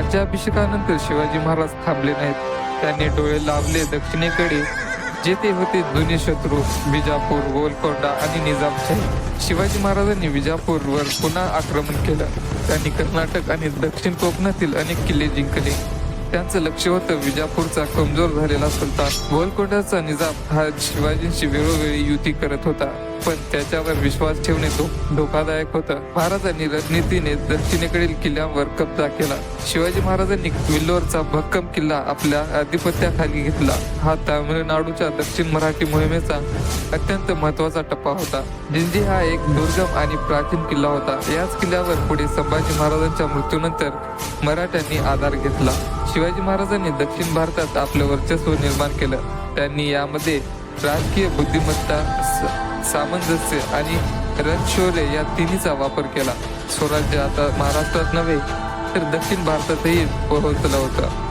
राज्याभिषेकानंतर शिवाजी महाराज थांबले नाहीत. त्यांनी डोळे लावले दक्षिणेकडे, जेथे होते जुने शत्रू बिजापूर, गोलकोंडा आणि निजामशाही. शिवाजी महाराजांनी विजापूरवर पुन्हा आक्रमण केलं. त्यांनी कर्नाटक आणि दक्षिण कोकणातील अनेक किल्ले जिंकले. त्यांचं लक्ष होतं विजापूरचा कमजोर झालेला सुलतान. गोलकोंड्याचा निजाम हा शिवाजींशी वेळोवेळी युती करत होता, पण त्याच्यावर विश्वास ठेवणे धोकादायक होतं. महाराजांनी रणनीतीने दक्षिणेकडील किल्ल्यांवर कब्जा केला. शिवाजी महाराजांनी विल्लोरचा भक्कम किल्ला आपल्या आधिपत्याखाली घेतला. हा तामिळनाडूच्या दक्षिण मराठी मोहिमेचा अत्यंत महत्वाचा टप्पा होता. जिंजी हा एक दुर्गम आणि प्राचीन किल्ला होता. याच किल्ल्यावर पुढे संभाजी महाराजांच्या मृत्यूनंतर मराठ्यांनी आधार घेतला. शिवाजी महाराजांनी दक्षिण भारतात आपलं वर्चस्व निर्माण केलं. त्यांनी यामध्ये राजकीय बुद्धिमत्ता, सामंजस्य आणि रणशौर्य या तिन्हीचा वापर केला. स्वराज्य आता महाराष्ट्रात नव्हे तर दक्षिण भारतातही पोहोचलं होतं.